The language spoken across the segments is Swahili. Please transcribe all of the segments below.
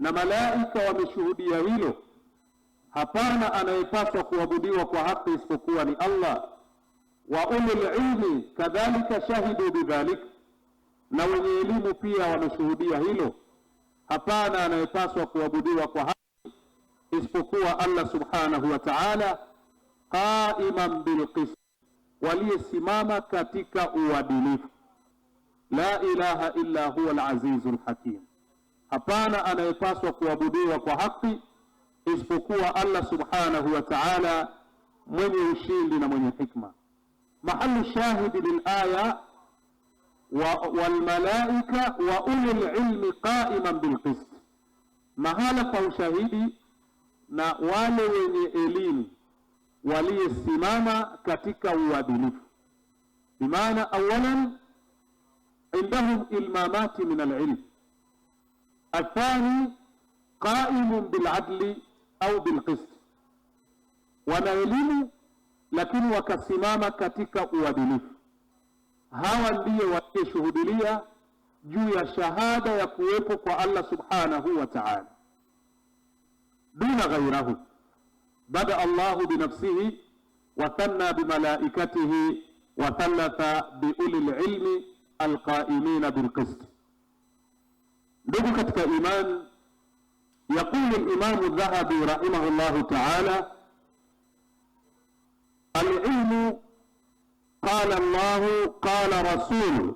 na malaika wameshuhudia hilo, hapana anayepaswa kuabudiwa kwa haki isipokuwa ni Allah. Wa ulul ilmi kadhalika shahidu bidhalik, na wenye elimu pia wameshuhudia hilo, hapana anayepaswa kuabudiwa kwa haki isipokuwa Allah subhanahu wa ta'ala, qaiman bilqist, waliyesimama katika uadilifu. La ilaha illa huwa al-azizul hakim, hapana anayepaswa kuabudiwa kwa haki isipokuwa Allah subhanahu wa ta'ala, mwenye ushindi na mwenye hikma. Mahallu shahidi lilaya wal malaika wa ulul ilmi qaiman bilqist, mahala pa ushahidi na wale wenye elimu waliyesimama katika uadilifu. Bimaana awalan indahum ilmamati min alilm, athani qaimun biladli au bilqist, wana elimu lakini wakasimama katika uadilifu. Hawa ndiyo walioshuhudia juu ya shahada ya kuwepo kwa Allah subhanahu wa ta'ala, duna ghairahu. Bada Allahu binafsihi wa thanna bimalaikatihi wa thalatha biulil ilmi alqaimina bilqist. Ndugu katika iman, يقول الإمام الذهبي رحمه الله تعالى: العلم قال الله قال رسول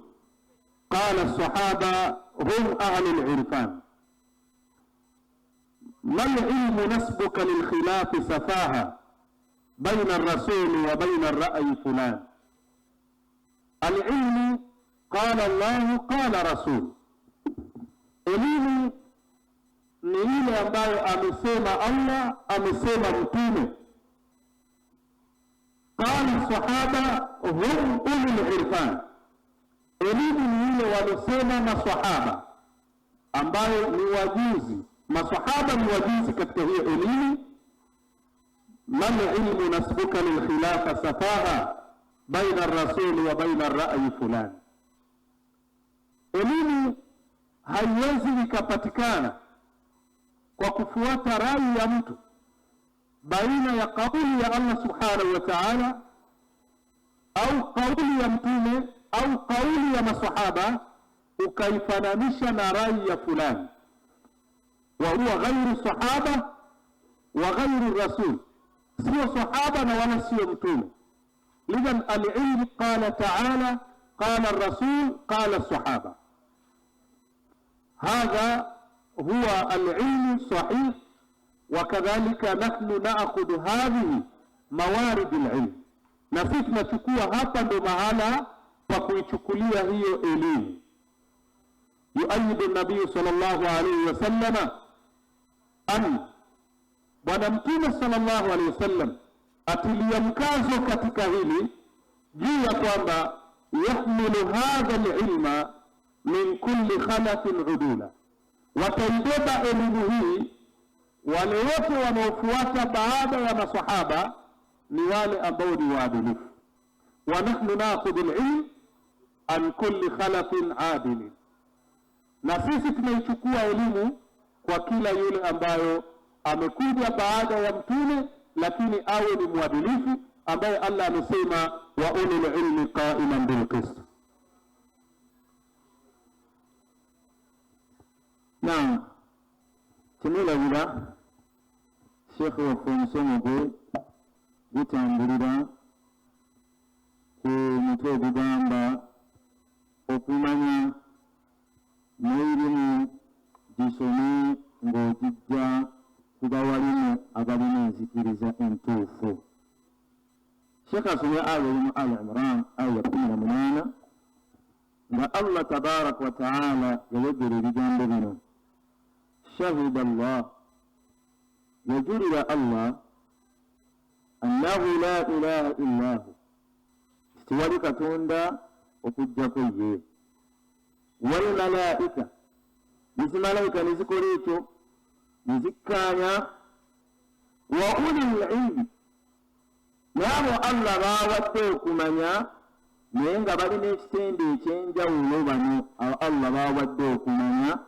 قال الصحابة هم أهل العرفان. ما العلم نسبك للخلاف سفاهة بين الرسول وبين الرأي فلان. العلم قال الله قال رسول، elimu ni ile ambayo amesema Allah, amesema mtume. Qala sahaba hum ulul irfan, elimu ni ile walosema maswahaba ambayo ni wajuzi. Maswahaba ni wajuzi katika hiyo elimu. Man ilmu nasbuka lilkhilafa safaha baina ar-rasul wa baina ar-ra'yi fulan. Elimu haiwezi ikapatikana kwa kufuata rai ya mtu baina ya kauli ya Allah subhanahu wa ta'ala au kauli ya mtume au kauli ya maswahaba ukaifananisha na rai ya fulani, wa huwa ghairu sahaba wa ghairu rasul, sio sahaba na wala sio mtume. Lidhan al-ilm qala ta'ala qala ar-rasul qala as-sahaba, hadha huwa al-ilm sahih. وكذلك نحن نأخذ هذه موارد العلم, na sisi tunachukua hapa ndo mahala pa kuichukulia hiyo elimu. Yuayidu nabii sallallahu alayhi wasallam an, bwana mtume sallallahu alayhi wasallam atilia mkazo katika hili juu ya kwamba yahmilu hadha al-ilma min kulli khalafin udula, wataibeba elimu hii wale wote wanaofuata baada ya maswahaba ni wale ambao ni waadilifu. Wa nahnu nakhudhu al-ilm an kulli khalafin adil, na sisi tunaichukua elimu kwa kila yule ambayo amekuja baada ya mtume lakini awe ni mwadilifu, ambaye Allah amesema wa ulul ilmi qa'iman bil qist. Naam, kimulabira Sheikh wa funsomo gwe gutambulira ku mutwe ogugamba okumanya n'erimu gisome ng'ogijja kuba walimu abalina enzikiriza entuufu. Sheikh asomye aya mu Al-Imran aya 18 nga Allah tabaraka wa ta'ala yayogera ebigambo bino: shahida Allah, yajurira Allah annahu la ilaha illa hu, tiwali katonda okujjako ye. Wal malaika, bizimalaika nizikola ekyo nizikkaanya. Wa ulil ilmi, n'abo Allah bawadde okumanya naye nga balina ekitende ekyenjawulo. Bano Allah bawadde okumanya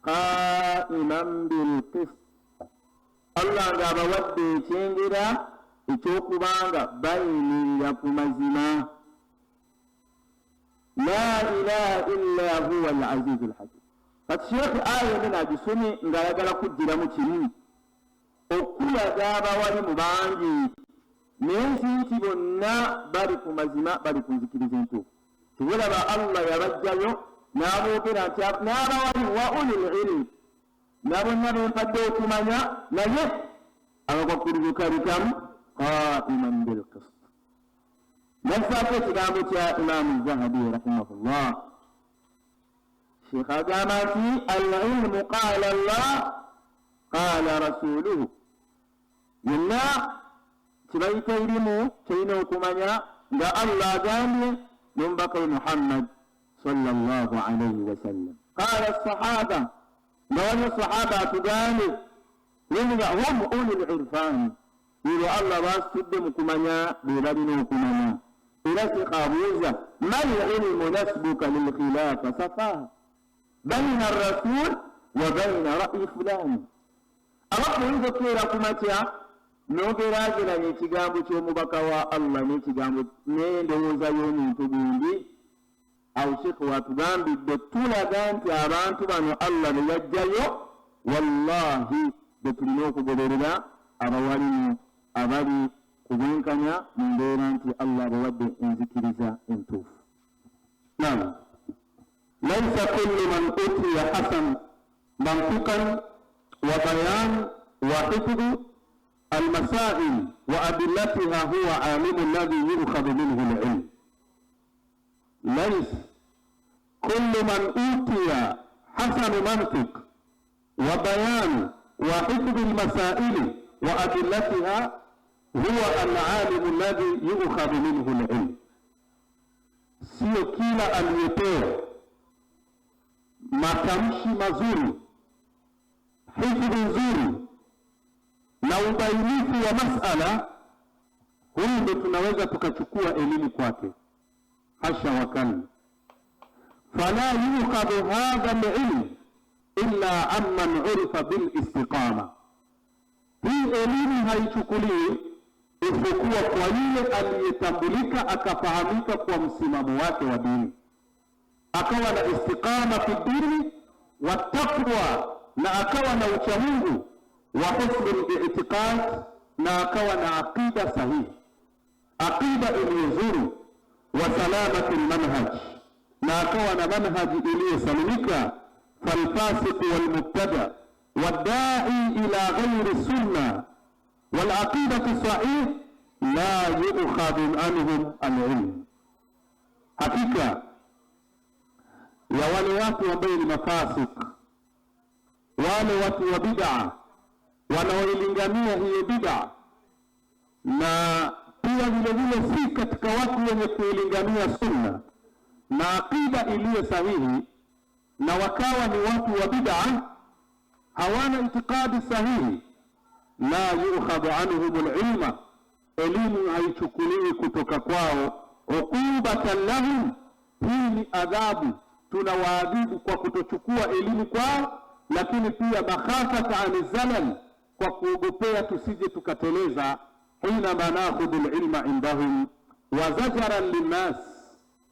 qa'iman bil qist. Allah ng'abawadde ekyengera ekyokubanga bayimirira ku mazima. La ilaha illa huwa al-aziz al-hakim. Kati Sheikh aya eno agisomye ng'ayagala kuggiramu kimu okulaga abawalimu bangi naye nti bonna bali ku mazima, bali ku nzikiriza entuufu. Tubulaba Allah yabajjayo n'aboogera nti n'abawalimu wa ulil ilmi nabonna bempadde okumanya naye abakwakulizo kabikamu qa'iman bil qist. Nasaako ekigambo kya Imaamu Zahabi rahimahullah. Sheikh agamba nti al-ilmu qala Allah qala rasuluhu. Yonna kibayita ilimu kirina okumanya nga Allah agambye n'omubaka we Muhammad sallallahu alayhi wa sallam. Qala as-sahaba, nga waliwo sahaba atugambye nga hum ulul irfani, olwo Allah basitudde mu kumanya be balina okumanya. Era sikhabuuza mal ilmu nasbuka lil khilafa safaha bayna ar-rasul wa bayna ra'yi fulani. Abakuyinza okubeera ku makya n'ogeraageranya ekigambo ky'omubaka wa Allah n'ekigambo n'endowooza y'omuntu gundi. Awo Sheikh watugambidde tulaga nti abantu bano Allah be yajjayo wallahi be tulina okugoberera abawalimu abali kubwenkanya mu mbeera nti Allah abawadde enzikiriza entuufu. Naam, laysa kullu man utiya hasan mantukan wa bayan wa hifdhu المسائل وأدلتها هو عالم الذي يؤخذ منه العلم. ليس كل من أوتي حسن منطق وبيان وحفظ المسائل وأدلتها هو العالم الذي يؤخذ منه العلم. sio kila aliyepewa matamshi mazuri, hifdhi nzuri na ubainifu wa masala, huyu ndo tunaweza tukachukua elimu kwake. Hasha wakali. Fala yukhadhu hadha al-ilm illa amman urifa bil istiqama. Hii elimu haichukuliwi isipokuwa kwa yule aliyetambulika akafahamika kwa msimamo wake wa dini, akawa na istiqama fi dini wa taqwa, na akawa na uchamungu wa husnul i'tiqad, na akawa na aqida sahihi, aqida iliyozuru, wa salamatul manhaj, na akawa na manhaji iliyosalimika. Falfasiq walmubtada wadda'i ila ghayri sunna walaqidatu sahih la yu'khadhu anhum al-ilm. Hakika ya wale watu ambao ni mafasik, wale watu wa bid'a wanaoilingania hiyo bid'a, na pia vile vile si katika watu wenye kuilingania sunna na aqida iliyo sahihi, na wakawa ni watu wa bid'a, hawana itikadi sahihi, la yu'khadhu anhum al-ilma, elimu haichukuliwi kutoka kwao. Uqubatan lahum, hii ni adhabu, tunawaadhibu kwa kutochukua elimu kwao, lakini pia makhafata anizalal, kwa kuogopea tusije tukateleza. Hina manakhudhu al-ilma indahum wa zajaran linnas,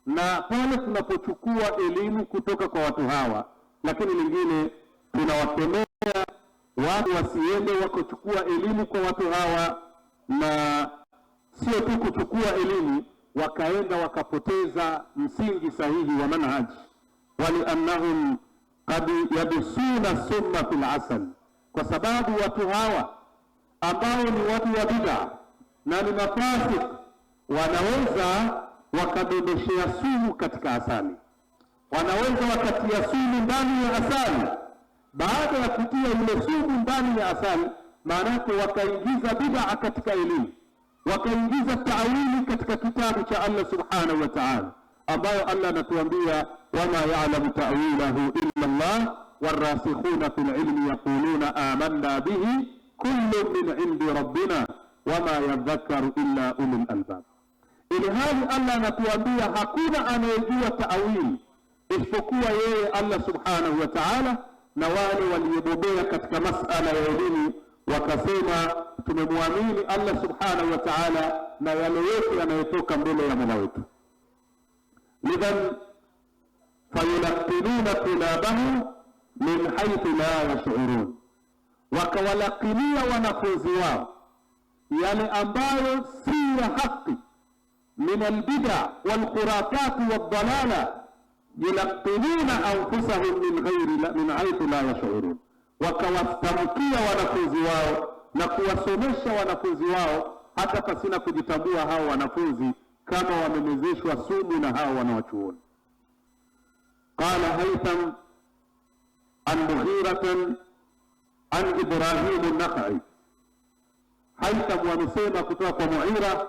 na pale tunapochukua elimu kutoka kwa watu hawa, lakini lingine tunawakemea watu wasiende wakochukua elimu kwa watu hawa, na sio tu kuchukua elimu wakaenda wakapoteza msingi sahihi wa manhaji. Waliannahum qad yadusuna summa fil asal, kwa sababu watu hawa ambao ni watu wa bid'a na ni mafasik wanaweza wakadondoshea sumu katika asali, wanaweza wakatia sumu ndani ya asali. Baada ya kutia ile sumu ndani ya asali, maana yake wakaingiza bid'a katika elimu, wakaingiza ta'wili katika kitabu cha Allah subhanahu wa ta'ala, ambayo Allah anatuambia wama ya'lamu ta'wilahu illa Allah warasikhuna fil ilmi yaquluna amanna bihi kullu min indi rabbina wama yadhakkaru illa ulul albab. Ili hali Allah anatuambia hakuna anayejua ta'wili isipokuwa yeye Allah subhanahu wa ta'ala, na wale waliobobea katika masala ya elimu wakasema tumemwamini Allah subhanahu wa ta'ala na yale yote yanayotoka mbele ya Mola wetu. Lidhan fayulaqinuna tulabahum min haythu la yash'urun, wakawalakinia wanafunzi wao yale ambayo si ya haki min albid'a walkhurafat waldalala, yulaqinuna anfusahum min haythu la yash'urun, wakawatamkia wanafunzi wao na kuwasomesha wanafunzi wao hata pasina kujitambua hao wanafunzi kama wamemezeshwa sumu na hao wanawachuoni. Qala Haytham an Mughiratan an Ibrahim an-Nakhai, Haytham wamesema kutoka kwa Mughira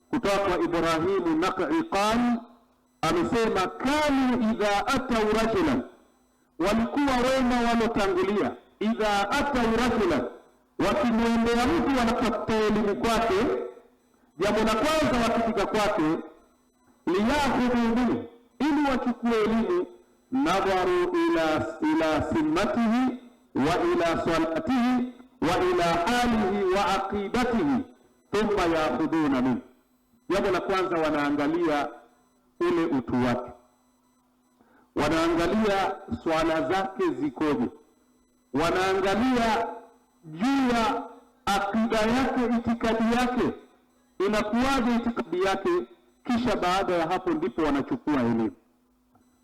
kutoka kwa Ibrahim an-Nakhai, qala amesema kanu idha atau rajulan, walikuwa wema walotangulia, idha atau rajulan, wakimwendea mtu wanatafuta elimu kwake, jambo la kwanza wakifika kwake, liyakhudhu minhu, ili wachukue elimu, nadharu ila simmatihi wa ila salatihi wa ila halihi wa aqidatihi thumma yaakhuduna minhu. Jambo la kwanza wanaangalia ule utu wake, wanaangalia swala zake zikoje, wanaangalia juu ya akida yake, itikadi yake inakuwaje, itikadi yake, kisha baada ya hapo ndipo wanachukua elimu.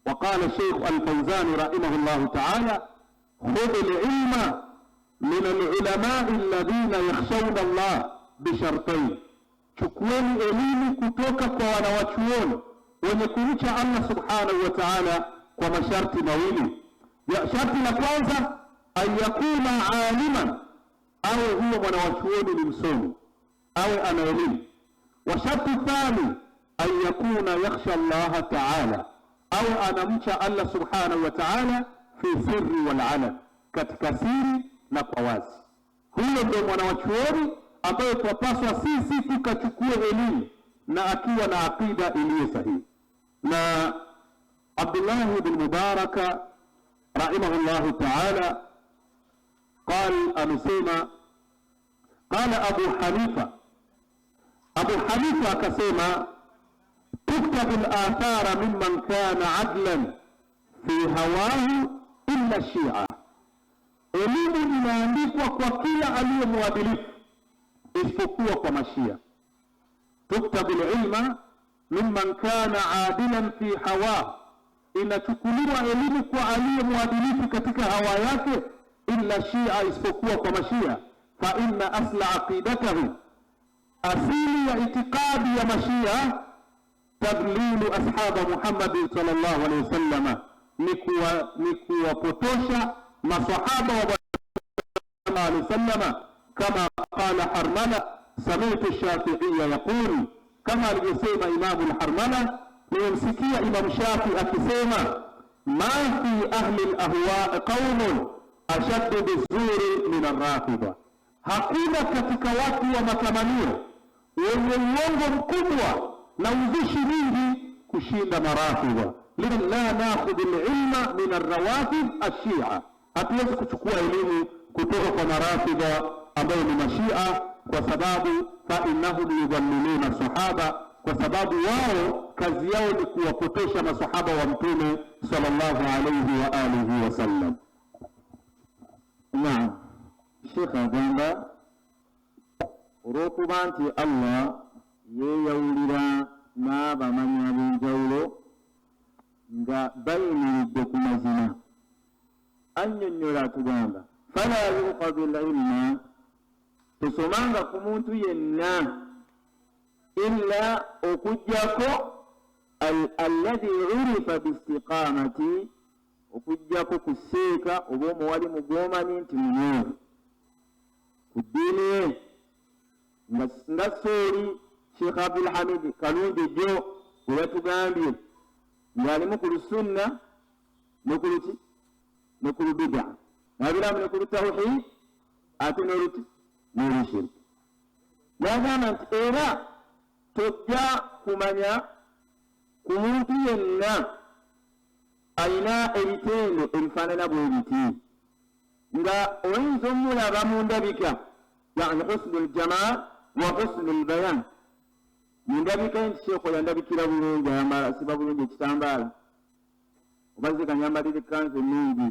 Waqala Sheikh Al-Fawzani rahimahullah ta'ala, khudhu al-ilma min al-ulama'i alladhina yakhshawna Allah bishartayn, chukueni elimu kutoka kwa wanawachuoni wenye kumcha Allah subhanahu wa ta'ala kwa masharti mawili. Ya sharti la kwanza, an yakuna aliman, awe huyo mwanawachuoni ni msomi, awe ana elimu. Wa sharti thani, an yakuna yakhsha Allah ta'ala, awe anamcha Allah subhanahu wa ta'ala fi sirri wal alan, katika siri na kwa wazi. Huyo ndio mwanawachuoni ambaye twapaswa sisi tukachukue elimu na akiwa na aqida iliyo sahihi. Na Abdullah ibn Mubarak rahimahullah ta'ala amesema, qala Abu Hanifa akasema, tuktabu al-athara mimman kana adlan fi hawahu illa Shia, elimu inaandikwa kwa kila aliye mwadilifu isipokuwa kwa Mashia. Tuktabu al-ilma mimman kana adilan fi hawa, inachukuliwa elimu kwa aliye mwadilifu katika hawa yake, illa Shia, isipokuwa kwa Mashia. Fa inna asla aqidatahu, asili ya itikadi ya Mashia, tadlilu ashaba Muhammad sallallahu alaihi wasallam, ni kuwapotosha masahaba wa sallallahu alaihi wasallam, kama qala Harmala sami'tu Shafi'iyya yaqul, kama alivyosema Imam al-Harmala, nimemsikia Imam Shafi akisema, ma fi ahli al-ahwa qaumun ashaddu bizuri min ar-rafida, hakuna katika watu wa matamanio wenye uongo mkubwa na uzushi mingi kushinda marafidha. La nakhudhu al-ilma min ar-rawafid ash-Shia, hatuwezi kuchukua elimu kutoka kwa marafidha ambao ni Mashia, kwa sababu fa innahum yudhalliluna sahaba, kwa sababu wao kazi yao ni kuwapotosha masahaba wa Mtume sallallahu alayhi wa alihi wasallam. Naam, Sheikh agamba orokubanti Allah yeyawulira n'abamanyi ab'enjawulo nga bayimiridde ku mazima. Annyonnyola atugamba, fala yuqadu al-ilma, tusomanga ku muntu yenna illa okujjako alladhi urifa biistiqamati, okujjako kuseeka oba omuwali mugomani nti munyofu ku ddiini nga sooli Sheikh Abdul Hamid Kalungi jo bwe batugambye ng'alimu ku lusunna ne ku lubida, nabiramu ne ku lutawhid, ate n'olushirki. Yagamba nti era tojja kumanya ku muntu yenna alina ebitendo ebifaanana bwe biti nga oyinza omulaba mu ndabika, yani husnul jamaa wa husnul bayan. Mu ndabika nti sheekho yandabikira bulungi, ayambala siba bulungi ekitambaala, oba zikanyambalira ekkanzu ennungi,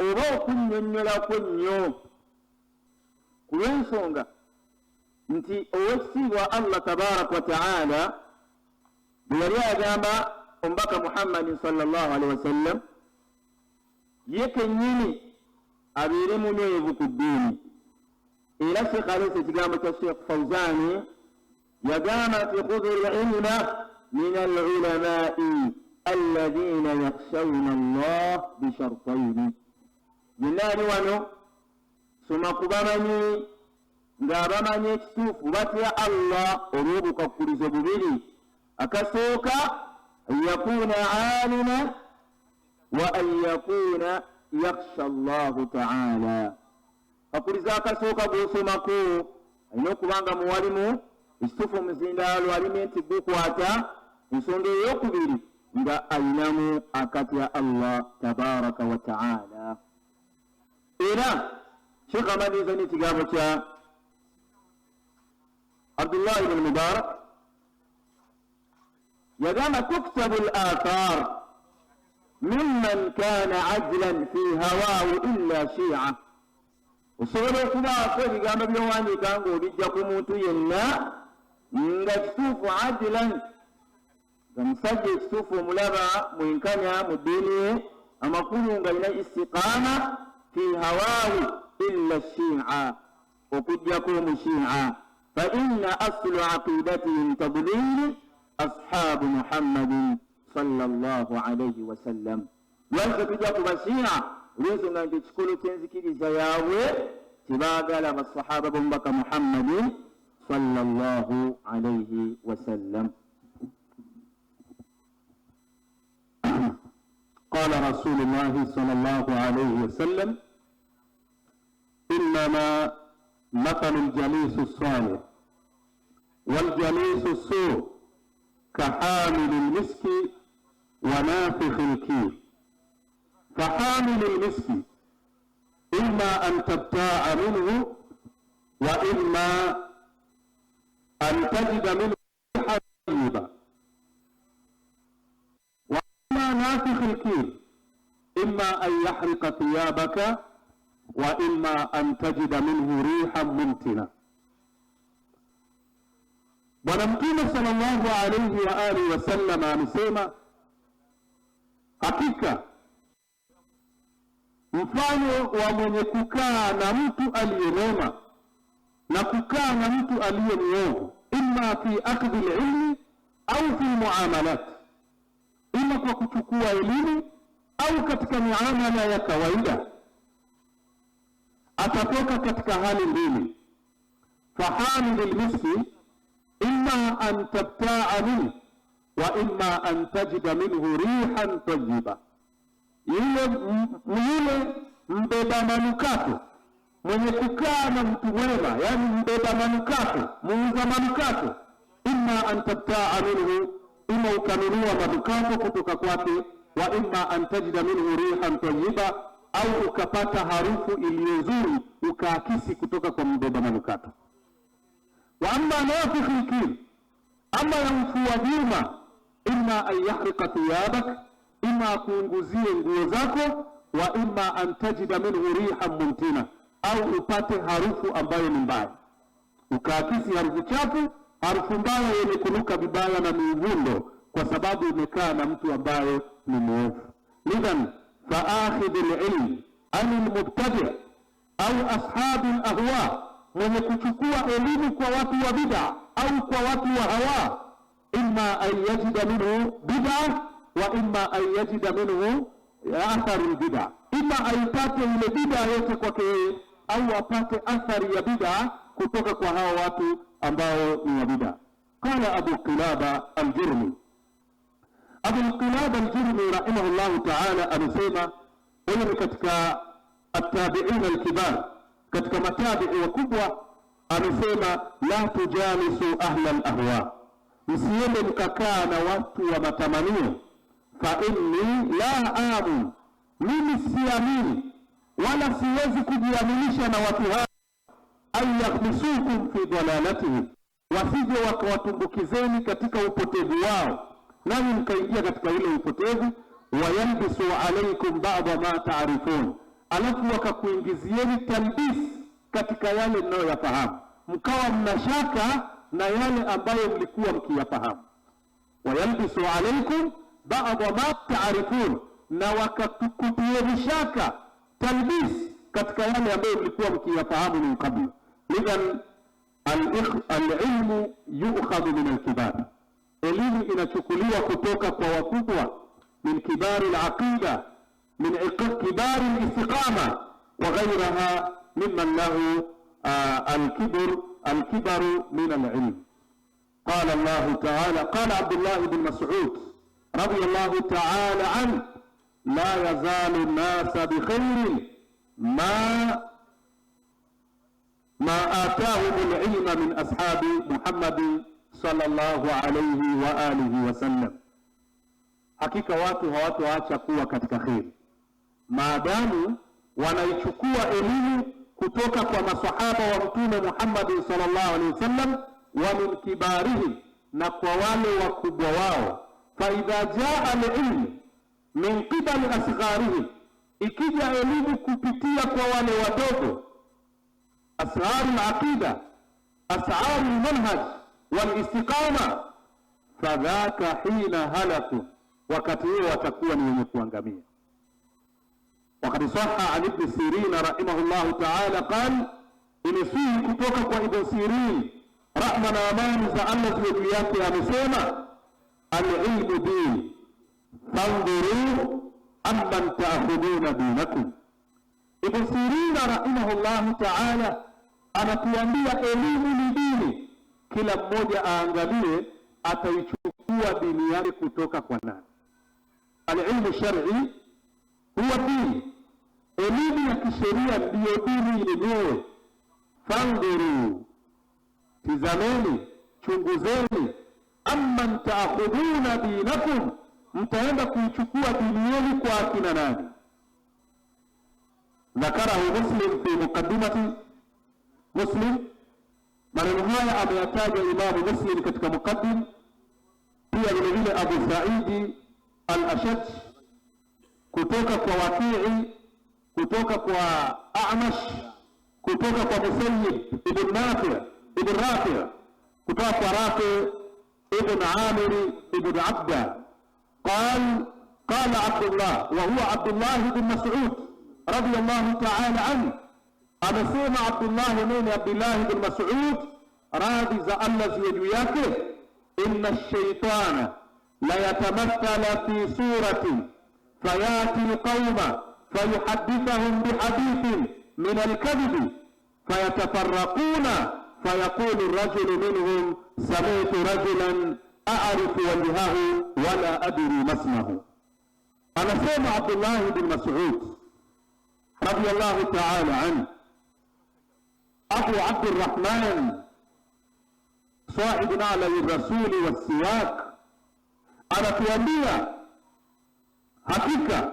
oba okunnyonnyolako nnyo ku lw'ensonga nti owekitiibwa Allah tabaraka wa ta'ala bwe yali agamba omubaka Muhammadin sallallahu alaihi wasallam ye kennyini abeere munywevu ku ddiini. Era Sheikh alese ekigambo kya Sheikh Fawzani yagamba nti khudhu al-ilma min al-ulamai alladhina yakhshawna Allah bishartaini. Yenna ali wano soma ku bamanyi ng'abamanyi ekituufu batya Allah olw'obukwakulizo bubiri. Akasooka an yakuna alima wa an yakuna yakhsha Allahu ta'ala. Kakuliza akasooka gw'osomako alina okubanga muwalimu ekituufu omuzindaalo alimenti gukwata. Ensonga ey'okubiri nga alinamu akatya Allah tabaraka wa ta'ala. Era Sheikh amaliriza n'ekigambo kya Abdullah ibn Mubarak yagamba tuktabu al-athar mimman kana ajlan fi hawaahu illa shi'a. Osobola okubaako ebigambo by'owandiika ng'obijja ku muntu yenna nga kituufu ajlan, nga musajja ekituufu omulaba mwenkanya mu ddiini amakulu ng'alina istiqaama fi hawaahu illa shi'a, okujjako omushi'a. fa inna aslu aqidatihim tadlil ashaabu Muhammadin sallallahu alayhi wa sallam. Lwaki tujja ku bashi'a? Olw'ensonga nti ekikolo ky'enzikiriza yaabwe tebaagala basahaba b'omubaka Muhammadin sallallahu alayhi wa sallam. قال رسول الله صلى الله عليه وسلم إنما مثل الجليس الصالح والجليس السوء كحامل المسك ونافخ الكير. فحامل المسك إما أن تبتاع منه وإما أن تجد منه ريحا طيبة، وإما نافخ الكير إما أن يحرق ثيابك وإما أن تجد منه ريحا ممتنة. Bwana Mtume sallallahu alayhi wa alihi wasallam amesema, hakika mfano wa mwenye kukaa na mtu aliyemwema na kukaa na mtu aliye mwovu, imma fi akhdhi al-ilmi au fi muamalat, ima kwa kuchukua elimu au katika miamala ya kawaida, atatoka katika hali mbili. Fahamil al-miski imma an tabta'a minhu wa imma an tajida minhu rihan tayyiba. Yule mbeba manukato mwenye kukaa na mtu mwema, yani mbeba manukato, muuza manukato, imma an tabta'a minhu, ima ukanunua manukato kutoka kwake, wa imma an tajida minhu rihan tayyiba, au ukapata harufu iliyo nzuri ukaakisi kutoka kwa mbeba manukato. Wa amma nafikh al-kir, ama yamfua vyuma, imma an yahriqa thiyabak, imma kuunguzie nguo zako, wa imma an tajida minhu rihan mumtina, au upate harufu ambayo ni mbaya, ukaakisi harufu chafu, harufu mbaya yenye kunuka vibaya na mivundo, kwa sababu umekaa na mtu ambaye ni mwovu. Lidhan faakhidh al-ilm an al-mubtadi' au ashab al-ahwa, mwenye kuchukua elimu kwa watu wa bid'a au kwa watu wa hawa, imma an yajida minhu bid'a wa imma an yajida minhu athar al-bid'a, imma aipate ile bid'a yote kwake yeye au apate athari ya bid'a kutoka kwa hao watu ambao ni wa bid'a. Qala Abu Qilaba al-Jurmi, Abu Qilaba al-Jurmi rahimahullah ta'ala amesema, huyu ni katika at-tabi'in al-kibar, katika matabi'i wakubwa, amesema la tujalisu ahla al-ahwa, msiende mkakaa na watu wa matamanio. Fa inni la amun, mimi siamini wala siwezi kujiaminisha na watu hao, ay yaghmisukum fi dalalatihim, wasije wakawatumbukizeni katika upotevu wao, nani mkaingia katika ile upotevu. Wayalbisu alaykum ba'da ma ta'rifun, alafu wakakuingizieni talbis katika yale mnayoyafahamu, mkawa mnashaka na yale ambayo mlikuwa mkiyafahamu. Wayalbisu alaykum ba'da ma ta'rifun, na wakakutieni shaka, talbis katika yale ambayo mlikuwa mkiyafahamu min qabla. Idhan al-ilmu yu'khadhu min al-kibar, elimu inachukuliwa kutoka kwa wakubwa, min kibari al-aqida, min kibari al-istiqama wa ghayraha mimman lahu al-kibaru min al-ilm. قال الله تعالى، قال عبد الله بن مسعود رضي الله تعالى عنه: لا يزال الناس بخير ما آتاهم العلم من أصحاب محمد صلى الله عليه وآله وسلم. Hakika watu hawatoacha kuwa katika kheri maadamu wanaichukua elimu kutoka kwa masahaba wa Mtume Muhammad sallallahu alaihi wasallam, wa min kibarihim, na kwa wale wakubwa wao. Fa idha jaa al-ilm min qibali asgharihim, ikija elimu kupitia kwa wale wadogo, asrar al-aqida, asrar al-manhaj wal istiqama, fadhaka hina halaku, wakati huo watakuwa ni wenye kuangamia. Waqad sahha an ibn Sirin rahimahullahu ta'ala qala, imesihi kutoka kwa Ibn Sirin rahma na amani za Allah juu yake amesema: al-ilmu din fanduru amman ta'khuduna dinakum. Ibn Sirin rahimahullahu ta'ala anatuambia elimu ni dini, kila mmoja aangalie ataichukua dini yake kutoka kwa nani. Al-ilmu shar'i huwa dini, elimu ya kisheria ndiyo dini yenyewe. Fanduru, tizameni, chunguzeni, amman ta'khuduna dinakum, mtaenda kuichukua dini yenu kwa akina nani. Dhakarahu Muslim fi muqaddimati Muslim, maneno haya ameyataja Imamu Muslim katika muqaddim, pia vile vile Abu Sa'id al-Ashaj kutoka kwa Waqi'i, kutoka kwa A'mash, kutoka kwa Musayyib ibn Rafi', kutoka kwa Rafi' ibn Amir ibn Abda. قال عبد الله وهو عبد الله بن مسعود رضي الله تعالى عنه، amesema Abdullah ibn Abdullah ibn Mas'ud radhi za Allah ziwe yake: inna ash-shaytana la yatamathala fi surati fayati al-qawma fayuhaddithuhum bihadithin min al-kadhib fayatafarraquna fayaqulu ar-rajulu minhum sami'tu rajulan a'rifu wajhahu wala adri masmahu. Anasema Abdullah ibn Mas'ud radiyallahu ta'ala anhu, Abu Abdurrahman sahibu ala rasuli wasiwak, anatuambia hakika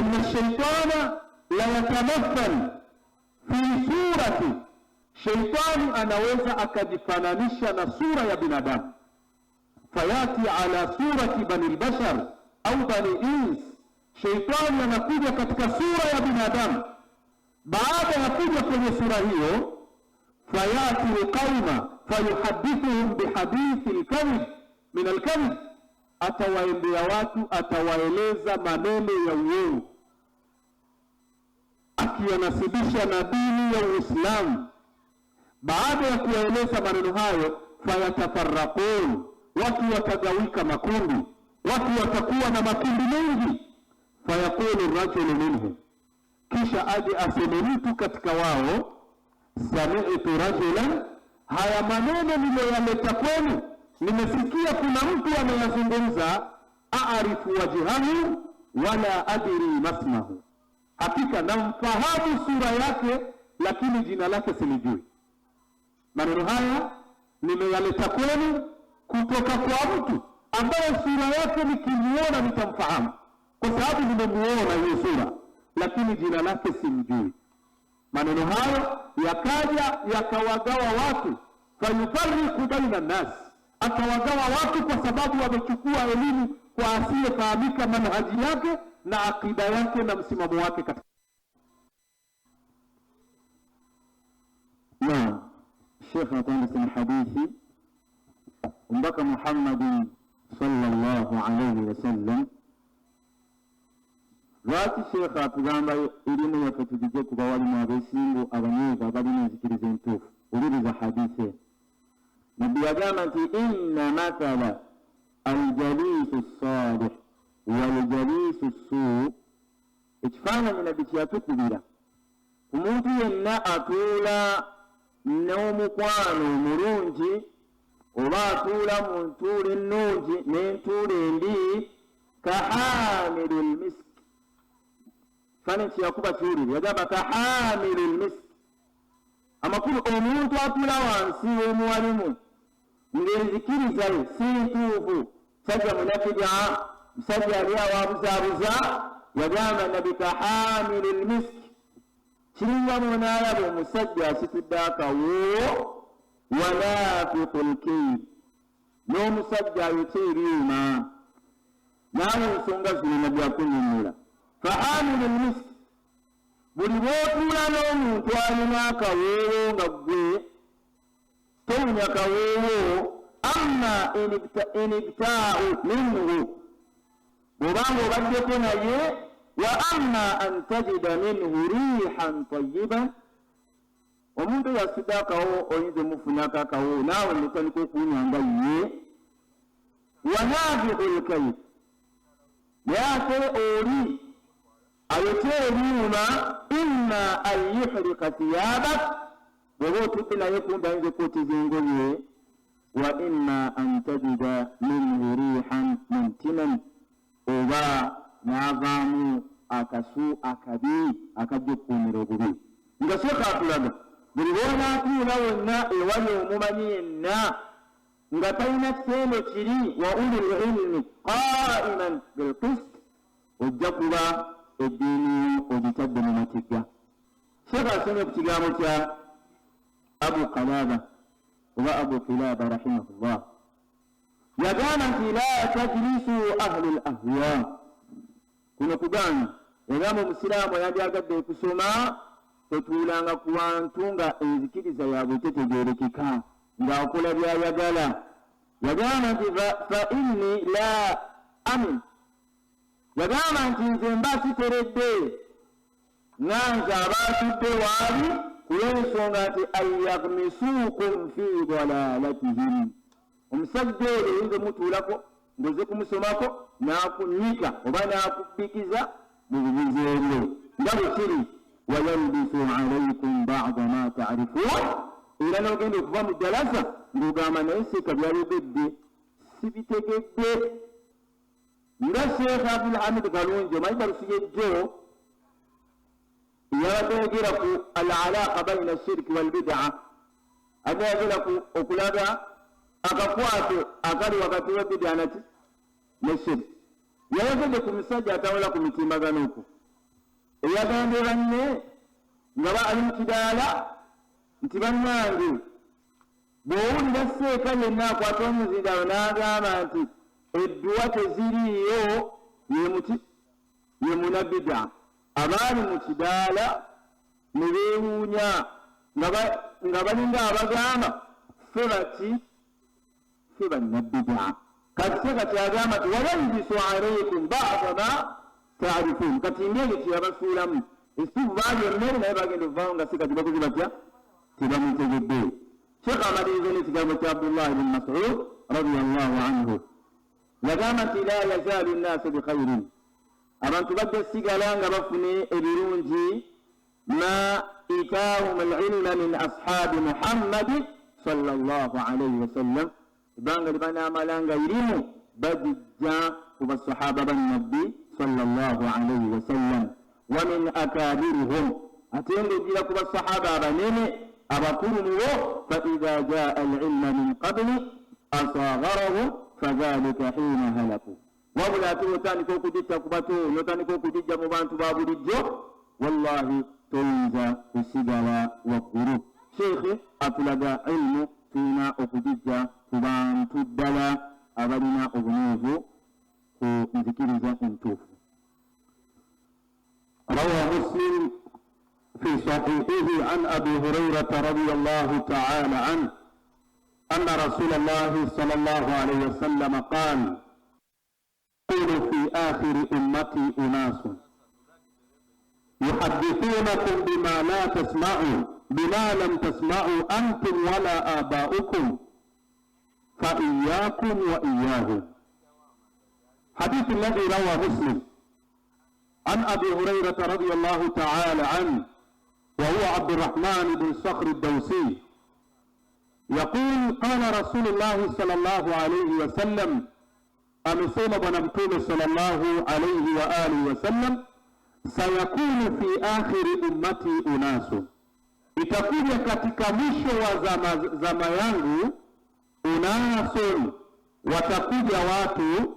inna shaitana la yatamathal fi surati, shaitani anaweza akajifananisha na sura ya binadamu. Fayati ala surati bani al-bashar au bani ins, shaitani anakuja katika sura ya binadamu. Baada ya kuja kwenye sura hiyo, fayati al-qauma fayuhaddithuhum bihadithi al-kadhib min al-kadhib, atawaendea watu, atawaeleza maneno ya uongo akiyanasibisha na dini ya Uislamu. Baada ya kuwaeleza maneno hayo, fayatafarraqun, watu watagawika makundi, watu watakuwa na makundi mengi. Fayaqulu rajulu minhum, kisha aje aseme mtu katika wao: sami'tu rajulan, haya maneno niliyoyaleta kwenu nimesikia kuna mtu anayazungumza, a'rifu wajhahu wala adri masmahu, hakika namfahamu sura yake lakini jina lake silijui. Maneno haya nimeyaleta kwenu kutoka kwa mtu ambaye sura yake nikimuona nitamfahamu, kwa sababu nimemuona hiyo sura, lakini jina lake simjui. Maneno hayo yakaja yakawagawa watu, fayufarriqu baina nas, akawagawa watu kwa sababu wamechukua elimu kwa asiyefahamika manhaji yake na akida yake na msimamo wake katika. Na Sheikh atandisa hadithi mpaka Muhammad sallallahu alayhi wasallam lwaki Sheikh atugamba elimu yaffe tugije kuba walimu abeesimbu abanyeega abalina enzikiriza entuufu. Uliriza hadithi nabbi yagamba nti inna mathala aljalisu salih waljalisu suu, ekifaananyi nabbi kyeyatukubira ku muntu yenna atuula n'omukwano omulungi oba atuula mu ntuula ennungi n'entuula embi, kahamili lmisk. Kifaananyi kyeyakuba kiwulire yagamba kahamili lmisk. Amakulu omuntu atuula wansi w'omuwalimu ng'enzikiriza ye si ntuufu, musajja munafija, musajja ali awabuzaabuza, yagamba nabbi kahamili lmisk. Kiringa munaalaba omusajja asitudde akawuwo wanaafiqu lkayr, n'omusajja ayokya ebyuma. Naawe ensonga zino nabbi akunnyonnyola. Fahamilu lmisk, buli bw'otuula n'omuntu alina akawoowo nga ggwe towunya kawoowo, amma inibtaau minhu, bw'obanga obaddeko naye, wa amma an tajida minhu rihan tayyiban, omuntu yasudde akawo oyinza omufunako akawo naawe notandika okuwunya nga ye. Wa naafiqu lkayr, naye ate oli ayokya ebyuma, imma an yuhrika thiyabak, bw'oba otudde naye kumbi ayinza okwokyeza engoye. Wa imma an tajida minhu rihan muntinan, oba n'avaamu akasu akabi akajja okukuumira obubi. Nga Sheikh atulaga buli lw'onaatuula wonna ewali omumanyi yenna nga talina kisendo kiri wa ulil ilmi qaiman bilqist, ojja kuba eddiini ogitadde mu matigga. Sheikh asomye ku kigambo kya Abu Qalaba oba Abu Kilaba rahimahullah, yagamba nti la tajlisu ahli lahwa. Kuno kugamba era omusiraamu yandyagadde okusoma totuulanga ku bantu nga enzikiriza yaabwe tetegeerekeka ng'akola byayagala. Yagamba nti fa inni la amin, yagamba nti nze mba siteredde nganze abaatudde waali kulw'ensonga nti an yaghmisuukum fi dalalatihim. Omusajja oyo oyinza mutuulako ng'oze kumusomako n'akunnyika oba n'akubbikiza mu bibuzo ebyo nga bwe kiri. Wayalbisu alaykum ba'da ma ta'rifun, era n'ogenda okuva mu ddalasa ng'ogamba naye seeka byayogedde sibitegedde. Nga Sheikh Abdulhamid Kalungi omanyi Balusiyejjo yabadde yogera ku al-alaaqa bayna shirki wal bid'a, ate yagera ku okulaga akakwato akali wakati wa bid'a ne shirki. Yayogedde ku musajja atawala ku mitimbagano okwo eyagambye banne nga ali mu kidaala nti bannange bw'owulira seeka yenna akwata omuzindalo n'agamba nti edduwa teziriiyo ye munabida, abaali mu kidaala ne beewuunya nga balinga abagamba ffe baki ffe bannabida. Kati seeka kyagamba nti wayalbisu alaykum ba'da ma ta'rifun, kati ngenge kyeyabasuulamu esitufu baali emmere naye bagenda ovaawo nga seeka tibakoze batya tebamutegedde. Sheikh amaliriza n'ekigambo kya Abdullah ibn Mas'ud radiyallahu anhu, yagamba nti la yazaalu nnaasu bikhairin, abantu bajja sigala nga bafune ebirungi, ma itaahum alilma min ashaabi Muhammadi sallallahu alayhi wasallam, ibanga libanaamalanga irimu bagijja ku basahaba bannabbi sallallahu alayhi wasallam, wa min akabirihim, ate ng'ojjira ku basahaba abanene abakulu mubo, fa idha jaa alilma min qabli asagharahum fadhalika hina halaku. Wabula ate otandika okugitta ku bato, n'otandika okugijja mu bantu ba bulijjo, wallahi toinza kusigala waggulu. Sheikh atulaga ilmu tulina okugijja ku bantu ddala abalina obunyuvu ku nzikiriza entuufu. روى مسلم في صحيحه عن أبي هريرة رضي الله تعالى عنه أن رسول الله صلى الله عليه وسلم قال: يقول في آخر أمتي أناس يحدثونكم بما لا تسمعوا بما لم تسمعوا أنتم ولا آباؤكم فإياكم وإياهم. حديث الذي روى مسلم عن أبي هريرة رضي الله تعالى عنه وهو عبد الرحمن بن صخر الدوسي يقول: قال رسول الله صلى الله عليه وسلم amesema Bwana Mtume sallallahu alayhi wa alihi wasallam, sayakunu fi akhiri ummati unasu, itakuja katika mwisho wa zama yangu, unasun, watakuja watu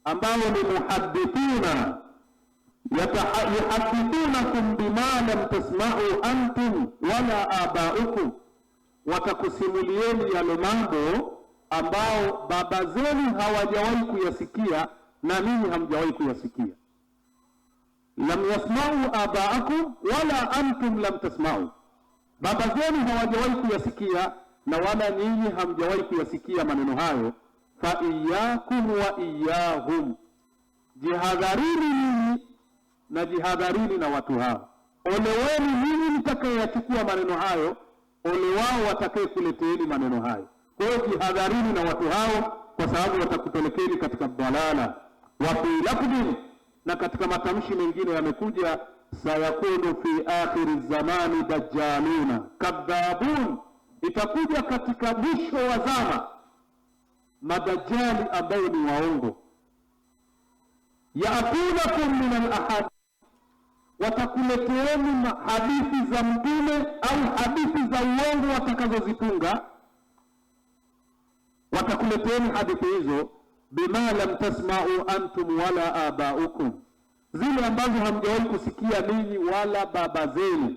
ambao ni muhaddithuna, yuhaddithunakum bima lam tasma'u antum wala aba'ukum, watakusimulieni yale mambo ambao baba zenu hawajawahi kuyasikia na ninyi hamjawahi kuyasikia. Lam yasma'u aba'akum wala antum lam tasma'u, baba zenu hawajawahi kuyasikia na wala ninyi hamjawahi kuyasikia maneno hayo. Fa iyyakum wa iyyahum, jihadharini ninyi na jihadharini na watu hao. Ole wenu ninyi mtakayechukua maneno hayo, ole wao watakayekuleteeni maneno hayo. Kwa hiyo jihadharini na watu hao, kwa sababu watakupelekeni katika dalala. Wa fi lafdhin, na katika matamshi mengine yamekuja, sayakunu fi akhiri zamani dajjaluna kadhabun, itakuja katika mwisho wa zama madajjali ambao ni waongo. Ya'tunakum min al-ahad, watakuleteeni hadithi za mtume au hadithi za uongo watakazozitunga. Watakuleteeni hadithi hizo bima lam tasma'u antum wala aba'ukum, zile ambazo hamjawahi kusikia ninyi wala baba zenu.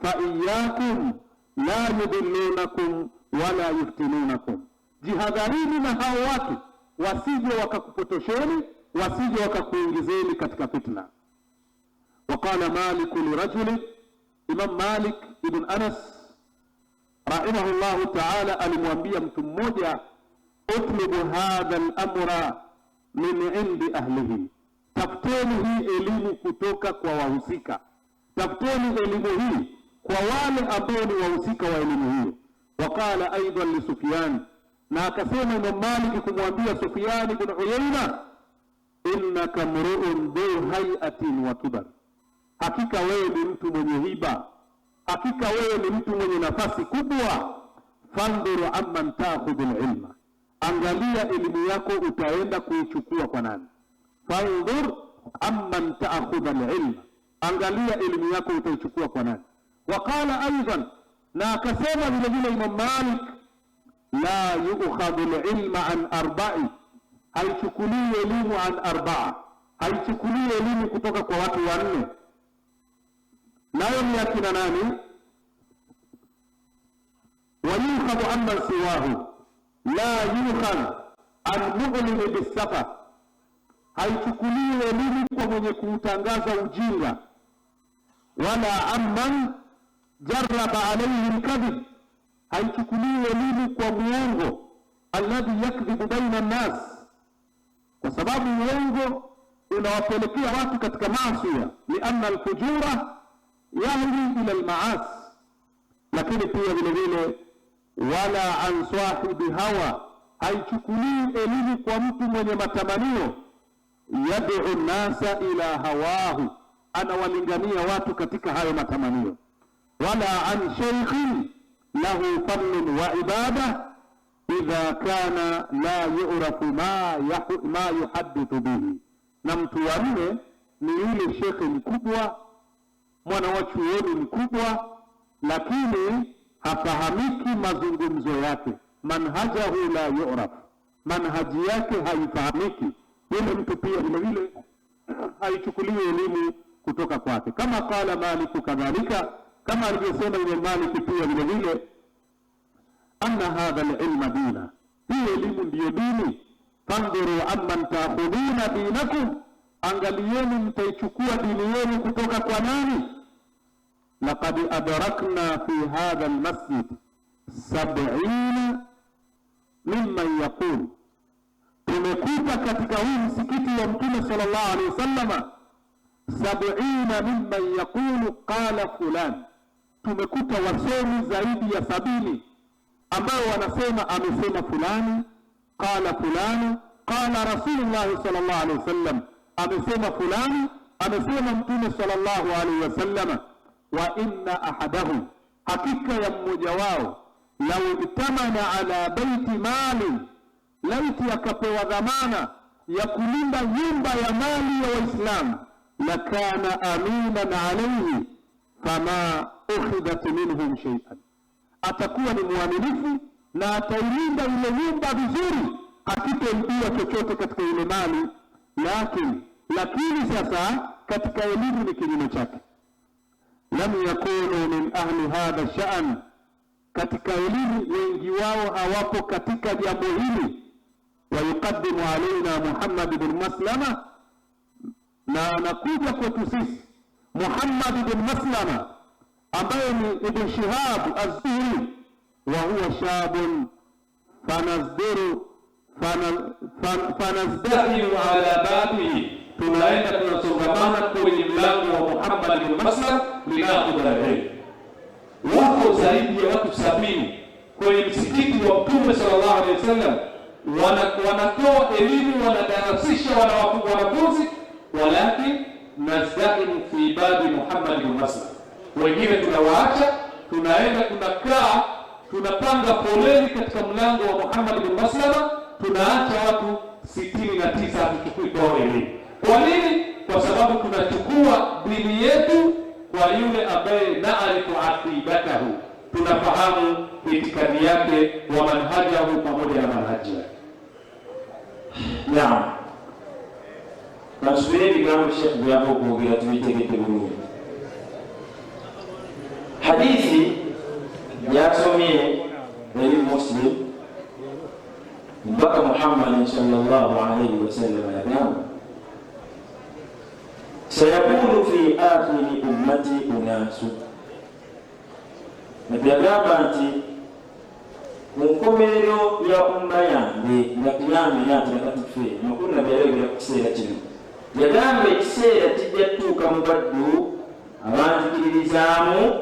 Fa iyyakum la yudillunakum wala yuftinunakum, jihadharini na hao watu wasije wakakupotosheni, wasije wakakuingizeni katika fitna. Waqala Malik lirajulin, Imam Malik ibn Anas rahimahullahu ta'ala alimwambia mtu mmoja, utlubu hadha al-amra min indi ahlihi, tafuteni hii elimu kutoka kwa wahusika, tafuteni elimu hii kwa wale ambao ni wahusika wa elimu hiyo. Waqala aidan li Sufyan, na akasema Imam Malik kumwambia Sufyan ibn Uyayna, innaka mru'un dhu hay'atin wa kibar, hakika wewe ni mtu mwenye hiba, hakika wewe ni mtu mwenye nafasi kubwa. Fandhuru amman ta'khudhu al-ilma, angalia elimu yako utaenda kuichukua kwa nani. Fandhur amman ta'khudhu al-ilma, angalia elimu yako utaichukua kwa nani. Waqala aidan, na akasema vile vile Imam Malik, la yu'khadhu al-ilma an arba'i, haichukuliwi elimu an arba'a, haichukuliwi elimu kutoka kwa watu wanne. Nayo ni akina nani? Wa yukhadhu amman siwahu, la yukhadhu an mu'limi bis-safa, haichukuliwi elimu kwa mwenye kuutangaza ujinga. Wala amman jarraba alayhi al-kadhib, haichukuliwi elimu kwa muongo alladhi yakdhibu baina an-nas, kwa sababu uongo unawapelekea watu katika maasi, lianna al-fujura yahdi ila al-ma'asi. Lakini pia vile vile wala an sahibi hawa, haichukuliwi elimu kwa mtu mwenye matamanio, yad'u an-nasa ila hawahu, anawalingania watu katika hayo matamanio. Wala an shaykhin lahu fannun wa ibada idha kana la yu'rafu ma yuhaddithu bihi, na mtu wa nne ni yule shekhe mkubwa, mwana wa chuoni mkubwa, lakini hafahamiki mazungumzo yake, manhajahu la yu'raf, manhaji yake haifahamiki. Yule mtu pia vile vile haichukuliwi elimu kutoka kwake, kama qala Malik kadhalika, kama alivyosema Imam Malik pia vile vile, anna hadha al-ilma dina, hii elimu ndiyo dini. Fandhuru amman ta'khuduna dinakum, angalieni mtaichukua dini yenu kutoka kwa nani? Laqad adrakna fi hadha al-masjid 70 mimman yaqul, tumekuta katika huu msikiti wa Mtume sallallahu alaihi wasallam 70 mimman yaqulu qala fulan, tumekuta wasomi zaidi ya 70 ambao wanasema amesema fulani, qala fulani, qala Rasulullah sallallahu alaihi wasallam, amesema fulani, amesema Mtume sallallahu alaihi wasallam. Wa inna ahadahum, hakika ya mmoja wao, law itamana ala baiti mali, laiti akapewa dhamana ya kulinda nyumba ya mali ya Waislamu, lakana aminan alayhi fama ukhidhat minhum shay'an, atakuwa ni mwaminifu na atailinda ile nyumba vizuri, hakitoibiwa chochote katika ile mali. Lakini sasa katika elimu ni kinyume chake. Lam yakunu min ahli hadha sha'n, katika elimu wengi wao hawapo katika jambo hili. Wa yuqaddimu alaina Muhammad ibn Maslama, na anakuja kwetu sisi Muhammad ibn Maslama ambaye ni Ibn Shihab az-Zuhri, wa huwa shabun fanazdahimu ala babihi, tunaenda tunasongamana kwenye mlango wa Muhammad ibn Maslam linakhudha al-ilm. Wako zaidi ya watu 70 kwenye msikiti wa Mtume sallallahu alaihi wasallam, wanatoa elimu, wanadarasisha wanafunzi, walakin nazdahimu fi babi Muhammad ibn Maslam. Wengine tunawaacha, tunaenda tunakaa, tunapanga foleni katika mlango wa Muhammad ibn Maslama, tunaacha watu 69 hatuchukui kwa elimu. Kwa nini? Kwa sababu tunachukua dini yetu kwa yule ambaye naarifu aqidatahu, tunafahamu itikadi yake wa manhajahu pamoja na manhaji yake. Naam, nasubiri kama Sheikh Biapo kuongea tuitegeke bulungi. Hadithi yasomie ni Muslim mpaka Muhammad sallallahu alayhi wasallam yaqulu, sayakunu fi akhiri ummati unasu, nabiyagamba nti munkomerero ya umma yange nga kiyame yatakatife makulu nabiyagambira ku kiseera kino, yagamba ekiseera kijja tuuka mu baddu abanzikiririzaamu,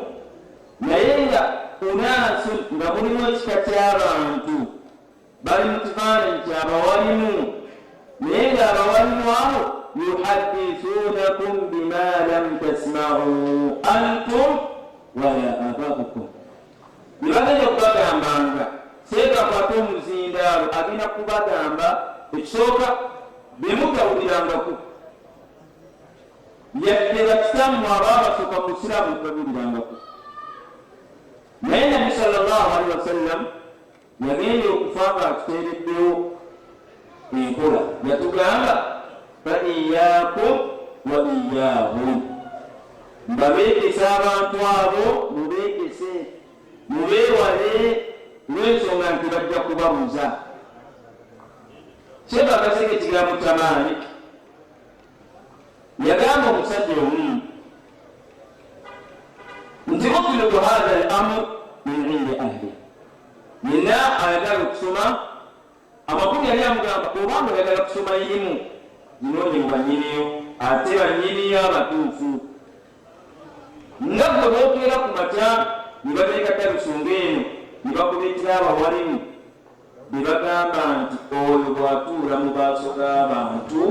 naye nga unasu nga mulimu ekika ky'abantu bali mu kifaananyi ky'abawalimu, naye nga abawalimu abo yuhaddithunakum bima lam tasma'u antum wala aba'ukum, nibagenda okubagambanga seeka kwate omuzindaalo agenda kubagamba ekisooka bye mutawulirangako, yadde bakitammwe abaabasooka mu Isiraamu babulirangako. Naye Nabi sallallahu alaihi wasallam yagenda okufa nga atuteereddewo enkola, yatugamba fa iyyakum wa iyyahum, mbabeekesa abantu abo, mubeekese mubeewale lw'ensonga nti bajja kubabuza. Kyeba akaseke ekigambo kya Malik yagamba omusajja omu nti utlubu hadha al-amr min indi ahli, nina ayagala okusoma amakulu yali amugamba obanga oyagala kusoma irimu ginonye mu banyiniyo, ate banyiniyo abatuufu nga gwe bookeera ku makya ne bateeka tabisunga eno ne bakuleetera abawalimu ne bagamba nti oyo bw'atuula mu maaso g'abantu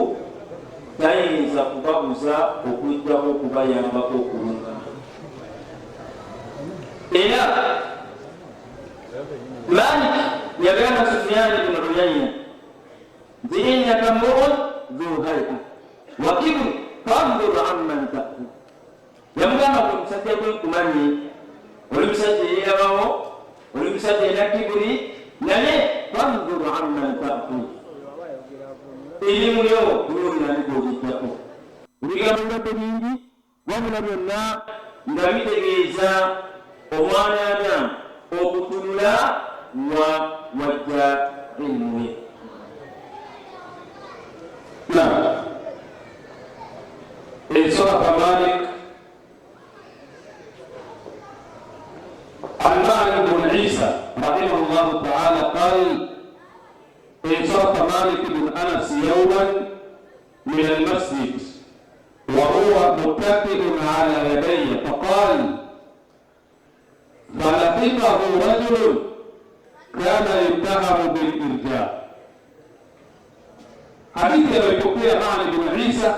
tayinza kubabuza okujjako okubayambako okulunga. Era Malik yagamba Sufyan ibn Uyayna nti innaka mru'un dhu hay'a wa kibr fanzur amman ta'khudh, yamugamba ku musajja gw'enkumanyi, oli musajja eyeerabawo, oli musajja ena kiburi, naye fanzur amman ta'khudh, erimu lyo tunuulira ni gw'ogijjako. Ebigambo bingi wabula byonna nga bitegeeza omwana Adamu okutunula wajja ilmu ye. انصرف مالك عن مالك بن عيسى رحمه الله تعالى قال انصرف مالك بن أنس يوما من المسجد وهو متكئ على يديه فقال فلحقه رجل كان يتهم بالإرجاء. حديث يلipokea Malik bin Isa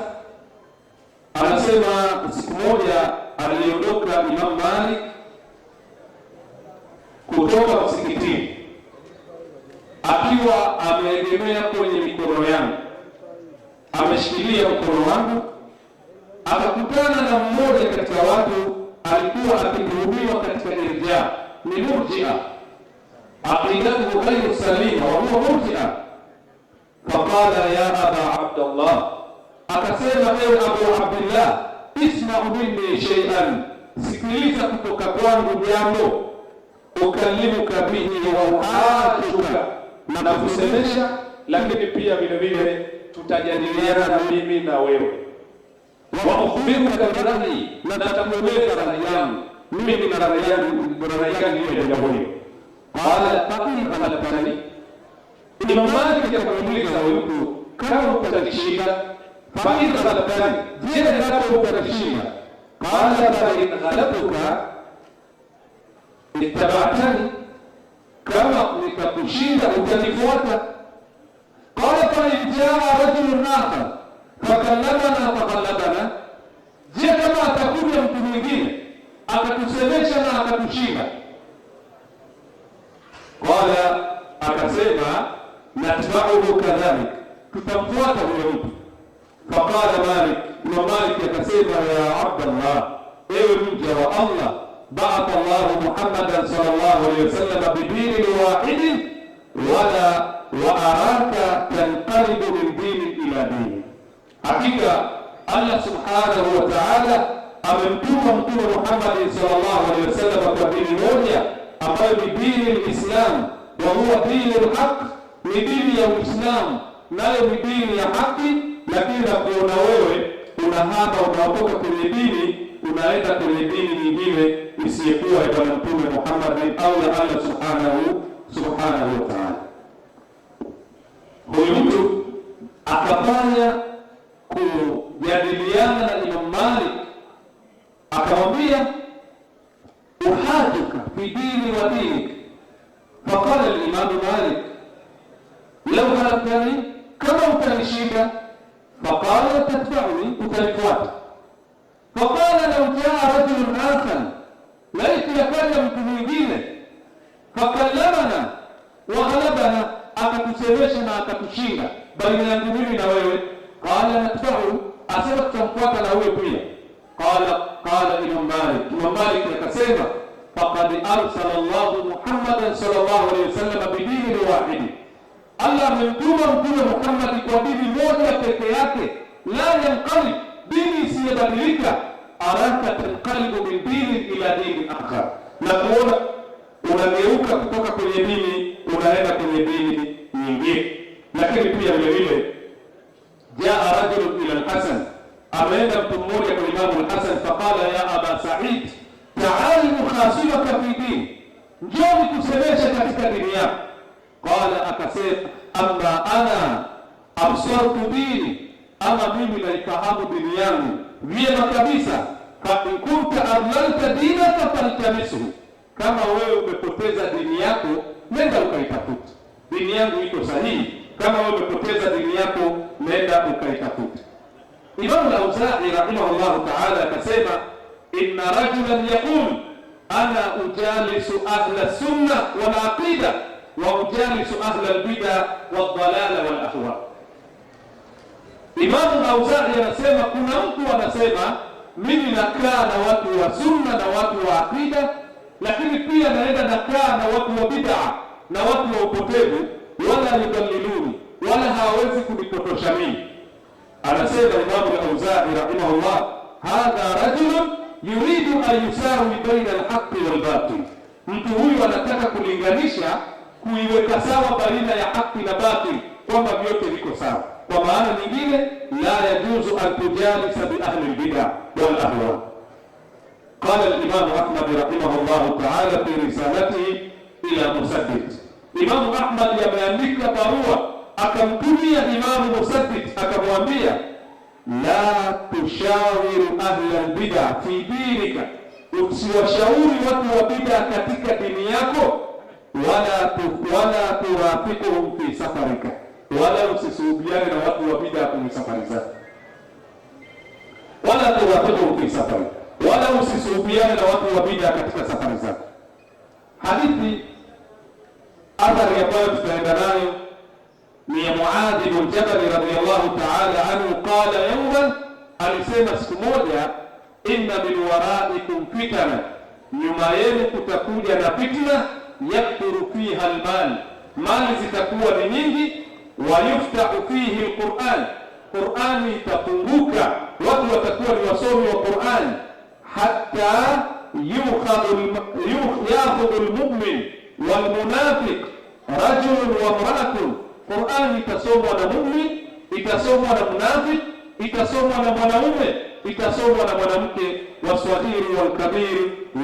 anasema siku moja aliondoka Imam Malik kutoka msikitini akiwa ameegemea kwenye mikono yangu, ameshikilia mkono wangu, akakutana na mmoja katika watu alikuwa akituhumiwa katika irja, ni murjia, aqidatuhu ghayru salima wa huwa murjia. Faqala ya aba Abdullah, akasema ewe Abu Abdullah, isma'u minni shay'an, sikiliza kutoka kwangu jambo, ukalimuka bihi wa uhatuka, na kusemesha, lakini pia vile vile tutajadiliana mimi na wewe. Wa ukhbiruka birahi, na takueleza rai yangu mimi na rai yangu ya jambo hilo. Qala faqih ghalabtani, Imam Malik akamuuliza huyu mtu, kama utanishinda, fa in ghalabtani, je endapo utanishinda? Qala fa in ghalabtuka ittaba'tani, kama nikakushinda utanifuata. Qala fa in jaa rajulun akhar fakallamana faghallabana, je kama atakuja mtu mwingine akatusemesha na akatushinda? Qala, akasema natba'uhu kadhalik, tutamfuata huyo mtu. Faqala Malik, Imam Malik akasema ya Abdullah, ewe mja wa Allah, ba'atha Allahu Muhammadan sallallahu alayhi wasallam bidinin wahidin wa araka tanqalibu min dinin ila dinin. Hakika Allah subhanahu wa ta'ala amemtuma Mtume Muhammad sallallahu alayhi wasallam kwa dini moja ambayo ni dini al-Islam, wa huwa dini al-haq, ni dini ya Uislamu, nayo ni dini ya haki. Lakini nakuona wewe unahama, unaotoka kwenye dini unaenda kwenye dini nyingine isiyekuwa ya Bwana Mtume Muhammad au ya Allah subhanahu wa ta'ala. Huyu mtu akafanya kujadiliana na Imam Malik, akamwambia uhajuka fi dini wa dinik. Faqala al-Imam Malik law ghalabtani, kama utanishinda, faqala tatba'uni, utanifuata. Faqala law jaa rajulun akhar, laiti yakaja mtu mwingine, fakallamana wa ghalabana, akatusemesha na akatushinda baina yangu mimi na wewe. Qala natba'u, asema tutamfuata na wewe pia. Qala Imam Malik akasema faqad arsala Allahu Muhammadan sallallahu alayhi wasallam bidinin wahid, Allah amemtuma Mtume Muhammad kwa dini moja peke yake, la yanqalib, dini isiyobadilika. Araka tanqalibu min dinin ila dinin akhar, na kuona unageuka kutoka kwenye dini unaenda kwenye dini nyingine. Lakini pia vile vile jaa rajulun ila al-Hasan, ameenda mtu mmoja kwa Imamu al-Hasan, faqala ya Aba Sa'id, ta'al mukhasibaka fi dini, njoo nikusemeshe katika dini yako. Qala, akasema amma ana absartu dini, ama mimi naifahamu dini yangu vyema kabisa. Fa in kunta adlalta dinaka faltamisuhu, kama wewe umepoteza dini yako nenda ukaitafuta. Dini yangu iko sahihi, kama wewe umepoteza dini yako nenda ukaitafuta. Imam al-Auza'i rahimahullah ta'ala akasema inna rajulan yaqul ana ujalisu ahla sunna wal aqida wa ujalisu ahla al-bid'a wad dalala wal ahwa. Imam al-Auza'i anasema kuna mtu anasema mimi nakaa na watu wa sunna na watu wa aqida, lakini pia naenda nakaa na watu wa bid'a na watu wa upotevu, wala yudalliluni, wala hawezi kunipotosha mimi. Anasema Imam al-Auza'i rahimahullah, hadha rajulun yuridu an yusawi baina alhaqi walbatil, mtu huyu anataka kulinganisha, kuiweka sawa baina ya haki na batil, kwamba vyote viko sawa. Kwa maana nyingine, la yajuzu an tujalisa bi ahli albid'a wal ahwa. Qala al-Imam Ahmad rahimahullah ta'ala fi risalatihi ila Musaddid. Imam Ahmad yameandika barua akamtumia Imam Musaddid, akamwambia la tushawiru ahli albid'a fi dinika, usiwashauri watu wa bid'a katika dini yako, wala tuwafiquhum fi safarika, wala usisuhubiane na watu wa bid'a kwenye safari zako. Wala tuwafiquhum fi safarika, wala usisuhubiane na watu wa bid'a katika safari zako. Hadithi athari ambayo tutaenda nayo ni ya Muadh bin Jabal radhiyallahu ta'ala anhu. Qala yawman, alisema siku moja, inna min waraikum fitana, nyuma yenu kutakuja na fitna, yakthuru fiha almal, mali zitakuwa ni nyingi, wa yuftahu fihi alquran, Qurani itafunguka, watu watakuwa ni wasomi wa Qurani, hatta yakhudhu almu'min walmunafiq rajulun wa imra'atun, Qurani itasomwa na mu'min, itasomwa na munafik, itasomwa na mwanaume, itasomwa na mwanamke, waswahili walkabir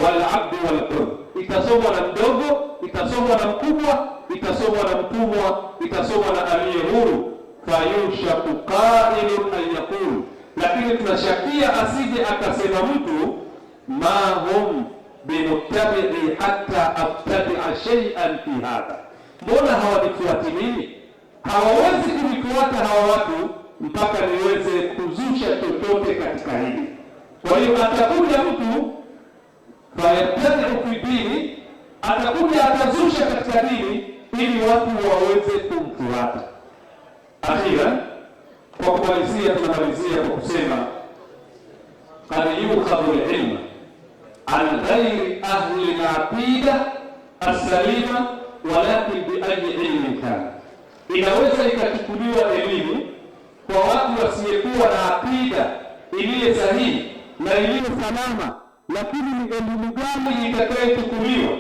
walabdu walhur, itasomwa na mdogo, itasomwa na mkubwa, itasomwa na mtumwa, itasomwa na aliye huru. Fayushaku qailun an yaqul, lakini tunashakia asije akasema mtu, ma hum bimuttabi'i hatta abtadi'a shay'an fi hadha, mbona hawanifuati mimi? Hawawezi kunifuata hawa watu mpaka niweze kuzusha chochote katika hili. Kwa hiyo atakuja mtu fayabtadi'u fi dini, atakuja atazusha katika dini ili watu waweze kumfuata. Akhira, kwa kumalizia, tunamalizia kwa kusema qad yukhadhu al-ilm an ghairi ahli al-aqida as-salima walakin bi ayi ilmin kana, inaweza ikachukuliwa elimu kwa watu wasiyekuwa na aqida iliyo sahihi na iliyo salama, lakini ni elimu gani itakayochukuliwa?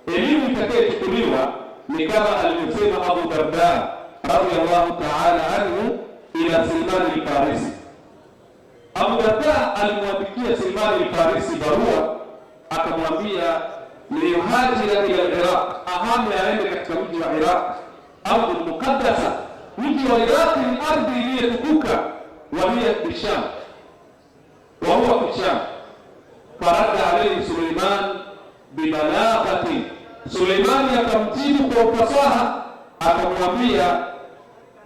Elimu itakayochukuliwa ni kama alivyosema Abu Darda radhiyallahu ta'ala anhu ila Salman al-Farisi. Abu Darda alimwandikia Salman al-Farisi barua, akamwambia liyuhajira ila al-Iraq, ahame aende katika mji wa Iraq, ardhi mukaddasa, mji wa Iraq ni ardhi iliyotukuka, wa hiya Sham, wa huwa Sham. Farada alayhi Suleiman bibalaghati, Suleimani akamjibu kwa ufasaha, akamwambia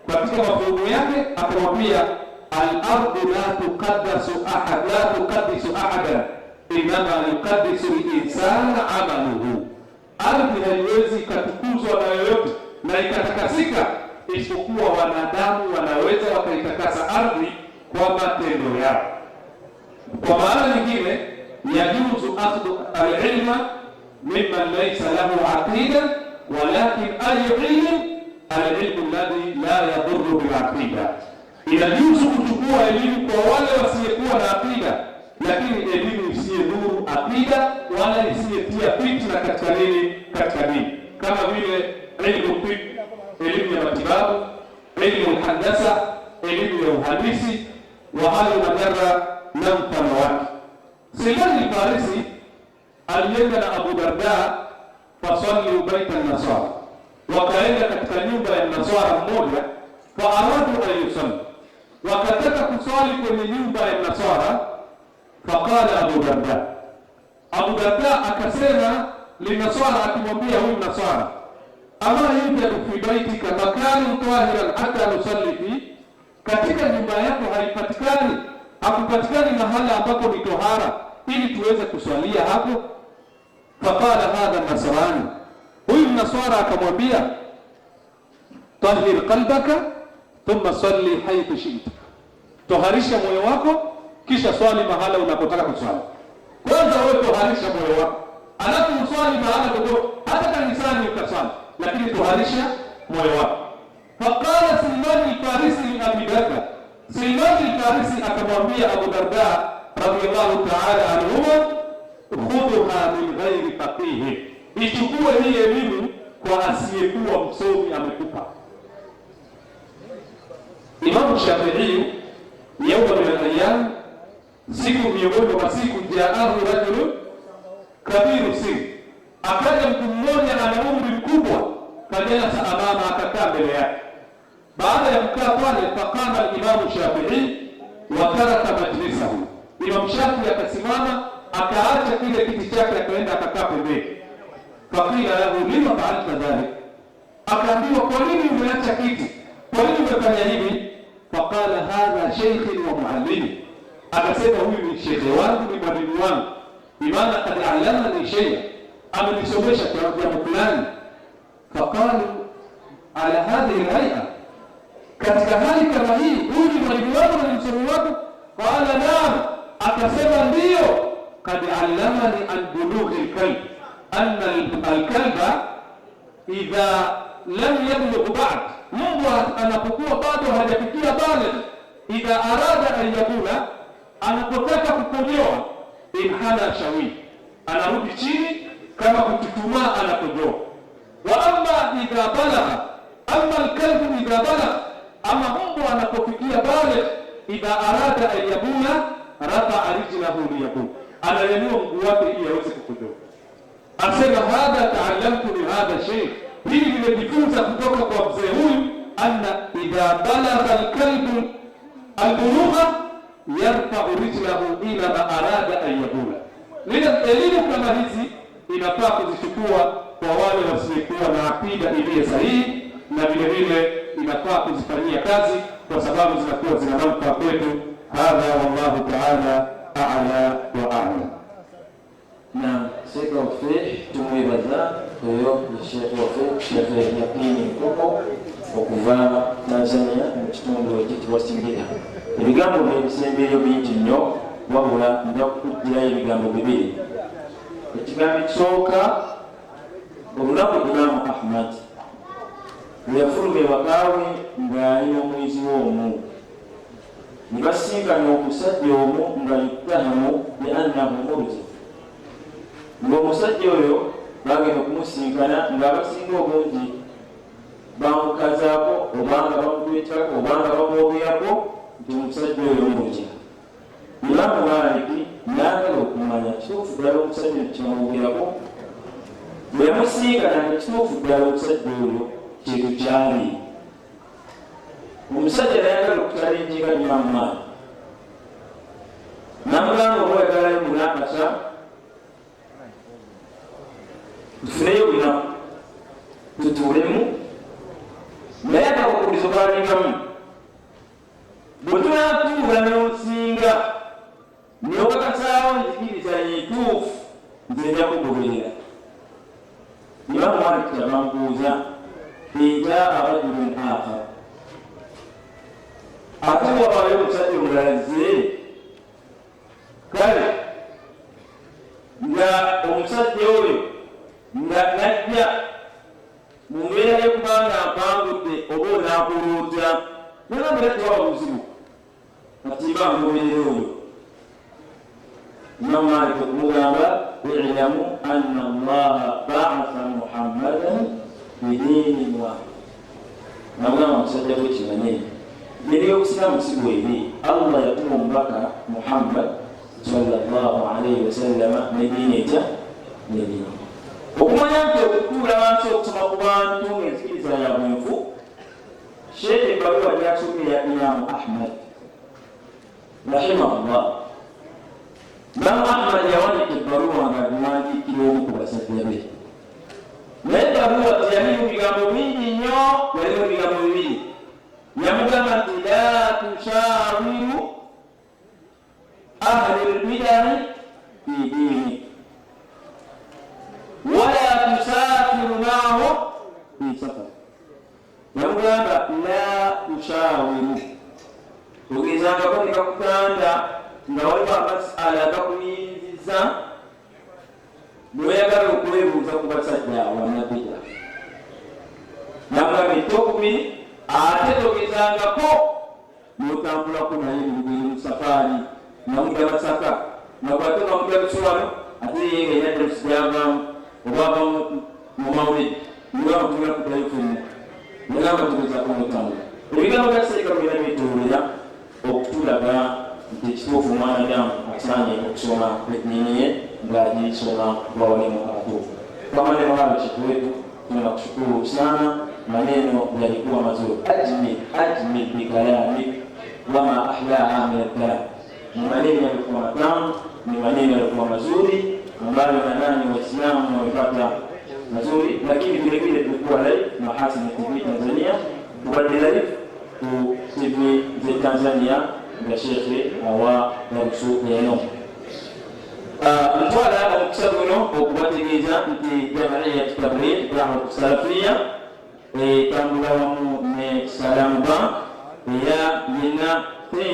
katika mafuhumu yake, akamwambia al-ardu la tuqaddasu ahad, la tuqaddisu ahadan, inama yuqaddisu al-insana amaluhu, ardhi haiwezi katukuzwa na yoyote na ikatakasika isipokuwa wanadamu wanaweza wakaitakasa ardhi kwa matendo yao. Kwa maana nyingine, yajuzu akhdhu al-ilma mimman laysa lahu aqida, walakin ayu ilm al-ilmu alladhi la yadurru bil aqida, inajuzu kuchukua elimu kwa wale wasiyekuwa na aqida, lakini elimu isiyedhuru aqida wala isiyetia fitna katika nini, katika dini, kama vile ilmu fiqh, elimu ya matibabu, elimu handasa, elimu ya uhandisi, wa hayo majara na mfano wake. Salman al-Farisi alienda na Abu Darda fasallu baita an-nasara, wakaenda katika nyumba ya Nasara mmoja, fa aradu an yusalli, wakataka kuswali kwenye nyumba ya Nasara. Faqala Abu Darda, Abu Darda akasema linasara, akimwambia huyu Nasara, ama yujadu fi baitika makanu tahiran hata nusalli fi, katika nyumba yako hakupatikani mahala ambapo ni tohara ili tuweze kuswalia hapo? Faqala hadha nasrani, huyu Nasara akamwambia tahir qalbaka thumma salli haythu shi'ta, toharisha moyo wako kisha swali mahala unapotaka kuswali. Kwanza wewe toharisha moyo wako, alafu uswali mahala popote, hata kanisani ukaswali, lakini toharisha moyo wako. Faqala Salman al-Farisi li Abi Darda, Salman al-Farisi akamwambia Abu Darda radhiyallahu radiyallahu ta'ala anhuma, khudhuha min ghairi faqih, ichukue hii elimu kwa asiyekuwa msomi amekupa. Imam Shafi'i yawma min al-ayyam, siku miongoni mwa siku, jaahu rajulun kabiru sin, akaja mtu mmoja ana umri mkubwa, kajalasa amama, akakaa mbele yake. Baada ya kukaa pale, faqama al-Imam Shafi'i wa taraka majlisahu, Imam Shafi'i akasimama akaacha kile kiti chake akaenda akakaa pembeni. Faqila lahu lima fa'alta dhalik, akaambiwa kwa nini umeacha kiti, kwa nini umefanya hivi? Faqala hadha shaykhi wa muallimi, akasema huyu ni shekhe wangu, ni mwalimu wangu, bimaana qad allamani shay'an, amenisomesha jambo fulani. Faqalu ala hadhihi al-hay'a, katika hali kama hii huyu ni mwalimu wako na msomi wako? Qala naam, akasema ndio. Qad allamani an bulughi al-kalb anna al-kalba idha lam yablugh ba'd, mbwa anapokuwa bado hajafikia baligh, idha arada an yakula, anapotaka kukojoa, inhala shawi, anarudi chini kama kututumaa anakojoa. Wa amma idha balagha, amma al-kalbu idha balagha, ama mbwa anapofikia baligh, idha arada an yabula rafa'a rijlahu liyabul, ananyanyua mguu wake ili aweze kukojoa. Asema hadha ta'allamtu li hadha shaykh, hili nimejifunza kutoka kwa mzee huyu, anna idha balagha al-kalbu al-bulugha yarfa'u rijlahu ila ma arada an yabula. Elimu kama hizi inafaa kuzichukua kwa wale wasiokuwa na akida iliyo sahihi, na vile vile inafaa kuzifanyia kazi kwa sababu zinakuwa zina manufaa kwetu. Hadha wallahu ta'ala a'la wa a'lam. Na Sheikh Wafi tumwibaza huyo ni Sheikh Wafi, Sheikh Yakini Mkoko okuva Tanzania mu kitundu ekitibwa Singida. Ebigambo by'ebisembero bingi nnyo, wabula nja kukugirayo ebigambo bibiri. Ekigambo ekisooka, olunaku Imamu Ahmad bwe yafuluma ewakaawe ng'ali n'omwizi w'omu, ne basinkana omusajja omu nga yuttahamu bi annahu murji. Ng'omusajja oyo bagenda okumusinkana ng'abasinga obungi bamukazaako obanga bamugwetako obanga bamwogerako nti omusajja oyo murji. Imamu Maliki n'agala okumanya kituufu ddala omusajja kyamwogerako, bwe yamusinkana nga kituufu ddala omusajja oyo kintu kyali. Omusajja nayagala okutalinjinga Imamu Maliki, namugamba oba oyagalayo munakasa tufuneyo lunaku tutuulemu, naye akakukulizo kalingamu. Bwe tunatuula n'osinga n'okakasaawo nzikiriza yetuufu, nze nja kugoberera. Imamu Maliki kyabambuuza, ejaa rajulun akhar, ate wabayo omusajja omulala zze, kale nga omusajja oyo nga najja mu mbeera y'okubanga mpangudde oba onaakulunza, nagambira tiwaba buzibu kati mba ngoberera oyo. Imamu Maliki okumugamba, i'lamu anna Allaha ba'atha Muhammadan bidinin wahid. Namugamba omusajja gwe kimanye, dini y'obusiraamu si bweri, Allah yatuma omubaka Muhammad sallallahu alayhi wa sallama n'eddiini etya n'eddiini. Okumanya nti okutuula wansi okusoma ku bantu ng'enzikiriza ya bwenfu, Sheikh ebbaluwa gy'asomye ya Imamu Ahmad rahimahullah. Imamu Ahmad yawanika ebbaluwa nga biwandiikira omu ku basajja be, naye ebbaluwa teyalimu bigambo bingi nnyo, yalimu bigambo bibiri. Yamugamba nti la tushawiru ahli al-bid'ah fi dini wala tusafiru ma'ahum fi safar. Yamugamba la tushawiru, tugezangako ne kakutanda nga waliwo amasala agakuyinziza bw'oyagala okwebuuza ku basajja abanabid'a. Yamugamba ekyokubiri, ate togezangako n'otambulako naye mu safaari nga mudda Masaka nakwatoka mugya kusoma ate yenge yadde kusijava obaba mu mawulid niba kutumira ku telefoni nagamba tugeza kumutamu ebigambo bya Seeka bigenda bitulira okutulaga nti ekituufu mwanadamu asaanye okusoma eddiini ye ng'agisoma bwawalimu akatuufu. Kwa maneno hayo Sheikh wetu tunakushukuru sana, maneno yalikuwa mazuri. Ajmi bikalamik wama ahlaha min alkalam, ni maneno yalikuwa matamu, ni maneno yalikuwa mazuri ambayo nadhani Waislamu wamepata mazuri, lakini vile vile tulikuwa live Mahasini TV Tanzania kubadilika ku TV za Tanzania na Sheikh wa Darusu yeno mtwala okusabino okubategeeza nti Jamia Tabligh Da'wa Salafiyya tambula wamu ne Salamu Bank ya yenna